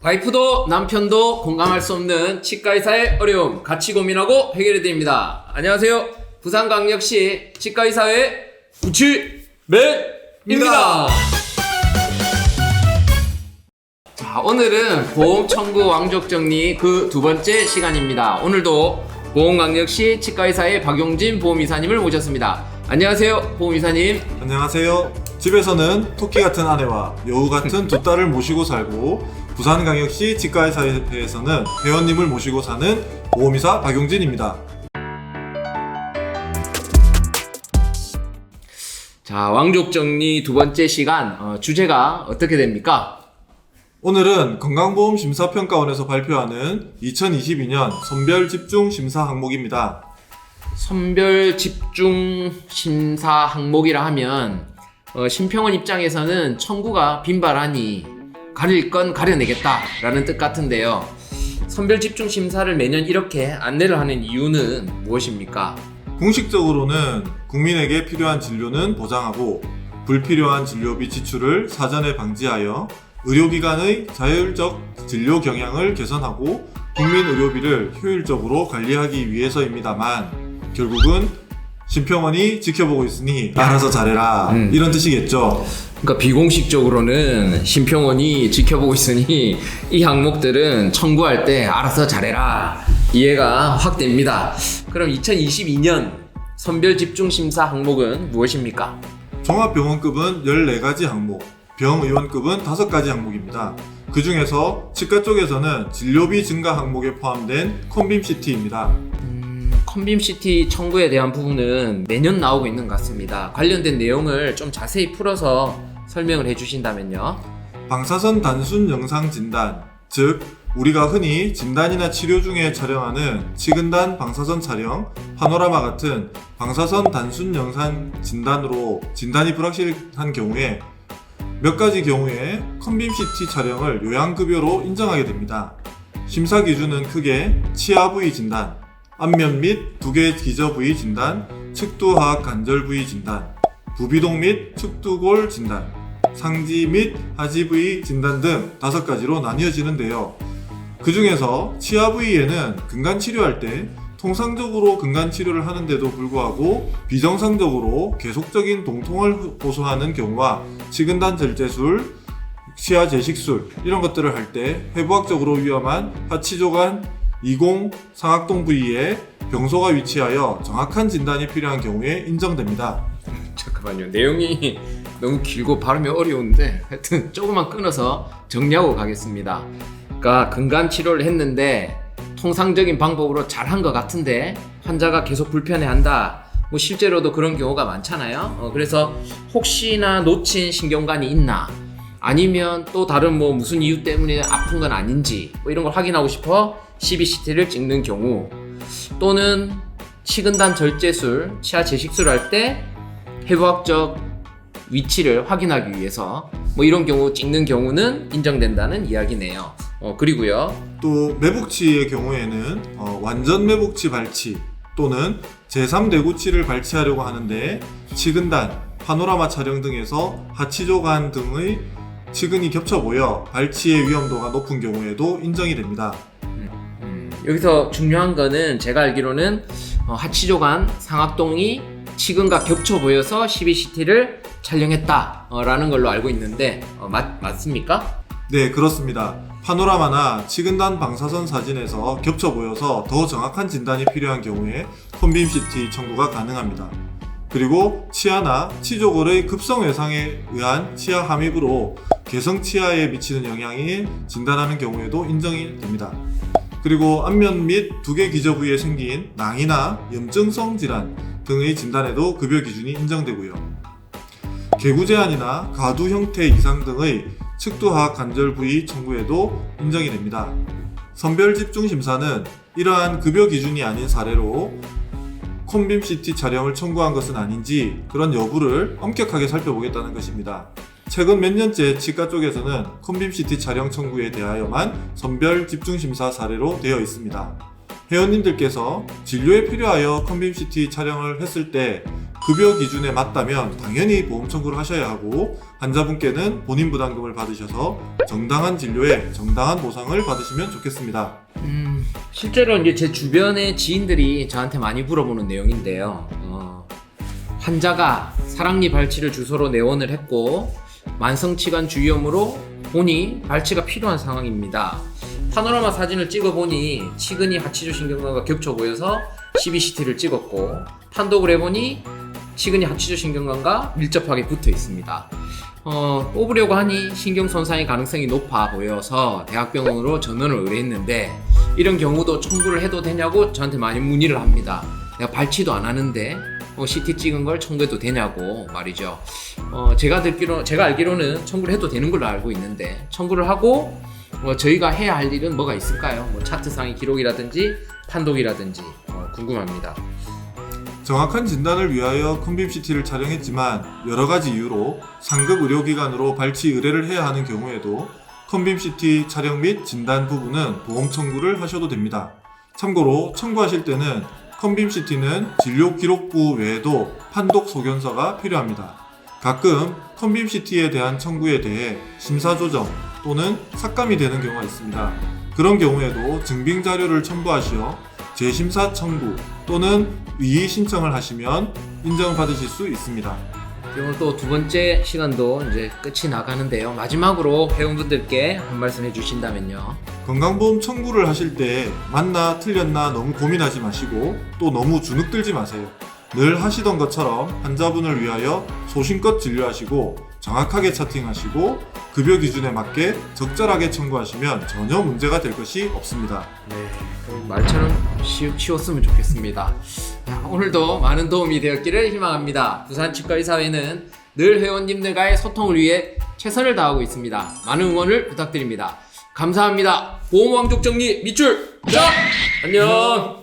와이프도 남편도 공감할 수 없는 치과의사의 어려움 같이 고민하고 해결해드립니다. 안녕하세요. 부산광역시 치과의사의 구칠맨입니다. 자, 오늘은 보험 청구 왕족 정리 그 두 번째 시간입니다. 오늘도 보험광역시 치과의사의 박용진 보험이사님을 모셨습니다. 안녕하세요, 보험이사님. 안녕하세요. 집에서는 토끼 같은 아내와 여우 같은 두 딸을 모시고 살고 부산광역시 치과의사회에서는 회원님을 모시고 사는 보험이사 박용진입니다. 자, 왕족 정리 두 번째 시간 주제가 어떻게 됩니까? 오늘은 건강보험 심사평가원에서 발표하는 2022년 선별 집중 심사 항목입니다. 선별 집중 심사 항목이라 하면 심평원 입장에서는 청구가 빈발하니 가릴 건 가려내겠다 라는 뜻 같은데요. 선별 집중 심사를 매년 이렇게 안내를 하는 이유는 무엇입니까? 공식적으로는 국민에게 필요한 진료는 보장하고 불필요한 진료비 지출을 사전에 방지하여 의료기관의 자율적 진료 경향을 개선하고 국민 의료비를 효율적으로 관리하기 위해서입니다만 결국은 심평원이 지켜보고 있으니 알아서 잘해라 이런 뜻이겠죠. 그러니까 비공식적으로는 심평원이 지켜보고 있으니 이 항목들은 청구할 때 알아서 잘해라 이해가 확 됩니다. 그럼 2022년 선별 집중 심사 항목은 무엇입니까? 종합병원급은 14가지 항목, 병의원급은 5가지 항목입니다. 그 중에서 치과 쪽에서는 진료비 증가 항목에 포함된 콤빔CT입니다. 콤빔CT 청구에 대한 부분은 매년 나오고 있는 것 같습니다. 관련된 내용을 좀 자세히 풀어서 설명을 해주신다면요. 방사선 단순 영상 진단, 즉 우리가 흔히 진단이나 치료 중에 촬영하는 치근단 방사선 촬영, 파노라마 같은 방사선 단순 영상 진단으로 진단이 불확실한 경우에 몇 가지 경우에 콤빔CT 촬영을 요양급여로 인정하게 됩니다. 심사 기준은 크게 치아 부위 진단, 안면 및 두개 기저 부위 진단, 측두하악 관절 부위 진단, 부비동 및 측두골 진단, 상지 및 하지 부위 진단 등 5가지로 나뉘어지는데요. 그 중에서 치아 부위에는 근간 치료할 때 통상적으로 근간 치료를 하는데도 불구하고 비정상적으로 계속적인 동통을 호소하는 경우와 치근단 절제술, 치아 제식술 이런 것들을 할 때 해부학적으로 위험한 하치조간 20 상악동 부위에 병소가 위치하여 정확한 진단이 필요한 경우에 인정됩니다. 잠깐만요. 내용이 너무 길고 발음이 어려운데 하여튼 조금만 끊어서 정리하고 가겠습니다. 그러니까 근간 치료를 했는데 통상적인 방법으로 잘한 것 같은데 환자가 계속 불편해한다. 뭐 실제로도 그런 경우가 많잖아요. 그래서 혹시나 놓친 신경관이 있나 아니면 또 다른 뭐 무슨 이유 때문에 아픈 건 아닌지 뭐 이런 걸 확인하고 싶어 CBCT를 찍는 경우 또는 치근단 절제술, 치아 제식술을 할 때 해부학적 위치를 확인하기 위해서 뭐 이런 경우 찍는 경우는 인정된다는 이야기네요. 그리고요. 또 매복치의 경우에는 완전 매복치 발치 또는 제3대구치를 발치하려고 하는데 치근단, 파노라마 촬영 등에서 하치조간 등의 치근이 겹쳐 보여 발치의 위험도가 높은 경우에도 인정이 됩니다. 여기서 중요한 거는 제가 알기로는 하치조간 상악동이 치근과 겹쳐 보여서 CBCT를 촬영했다라는 걸로 알고 있는데 맞습니까? 네, 그렇습니다. 파노라마나 치근단 방사선 사진에서 겹쳐 보여서 더 정확한 진단이 필요한 경우에 콤빔CT 청구가 가능합니다. 그리고 치아나 치조골의 급성 외상에 의한 치아 함입으로 개성 치아에 미치는 영향이 진단하는 경우에도 인정이 됩니다. 그리고 안면 및 두개 기저 부위에 생긴 낭이나 염증성 질환 등의 진단에도 급여 기준이 인정되고요. 개구 제한이나 가두 형태 이상 등의 측두하악 관절 부위 청구에도 인정이 됩니다. 선별 집중 심사는 이러한 급여 기준이 아닌 사례로 콤빔CT 촬영을 청구한 것은 아닌지 그런 여부를 엄격하게 살펴보겠다는 것입니다. 최근 몇 년째 치과 쪽에서는 콤빔CT 촬영 청구에 대하여만 선별 집중심사 사례로 되어 있습니다. 회원님들께서 진료에 필요하여 콤빔CT 촬영을 했을 때 급여 기준에 맞다면 당연히 보험 청구를 하셔야 하고 환자분께는 본인 부담금을 받으셔서 정당한 진료에 정당한 보상을 받으시면 좋겠습니다. 실제로 이제 제 주변의 지인들이 저한테 많이 물어보는 내용인데요. 환자가 사랑니 발치를 주소로 내원을 했고 만성치관 주위염으로 보니 발치가 필요한 상황입니다. 파노라마 사진을 찍어보니 치근이 하치조 신경관과 겹쳐 보여서 CBCT를 찍었고 판독을 해보니 치근이 하치조 신경관과 밀접하게 붙어 있습니다. 뽑으려고 하니 신경 손상의 가능성이 높아 보여서 대학병원으로 전원을 의뢰했는데 이런 경우도 청구를 해도 되냐고 저한테 많이 문의를 합니다. 내가 발치도 안 하는데 CT 찍은 걸 청구해도 되냐고 말이죠. 제가 알기로는 청구를 해도 되는 걸로 알고 있는데 청구를 하고 저희가 해야 할 일은 뭐가 있을까요? 차트상의 기록이라든지 판독이라든지 궁금합니다. 정확한 진단을 위하여 컴빔 CT를 촬영했지만 여러 가지 이유로 상급 의료기관으로 발치 의뢰를 해야 하는 경우에도 컴빔 CT 촬영 및 진단 부분은 보험 청구를 하셔도 됩니다. 참고로 청구하실 때는 컴빔 CT는 진료 기록부 외에도 판독 소견서가 필요합니다. 가끔 컴빔 CT에 대한 청구에 대해 심사 조정 또는 삭감이 되는 경우가 있습니다. 그런 경우에도 증빙 자료를 첨부하시어 재심사 청구 또는 이의 신청을 하시면 인정을 받으실 수 있습니다. 오늘 또 두 번째 시간도 이제 끝이 나가는데요. 마지막으로 회원분들께 한 말씀 해주신다면요. 건강보험 청구를 하실 때 맞나 틀렸나 너무 고민하지 마시고 또 너무 주눅들지 마세요. 늘 하시던 것처럼 환자분을 위하여 소신껏 진료하시고 정확하게 차팅하시고 급여 기준에 맞게 적절하게 청구하시면 전혀 문제가 될 것이 없습니다. 네, 말처럼 쉬웠으면 좋겠습니다. 오늘도 많은 도움이 되었기를 희망합니다. 부산치과의사회는 늘 회원님들과의 소통을 위해 최선을 다하고 있습니다. 많은 응원을 부탁드립니다. 감사합니다. 보험왕족 정리 밑줄! 자! 안녕!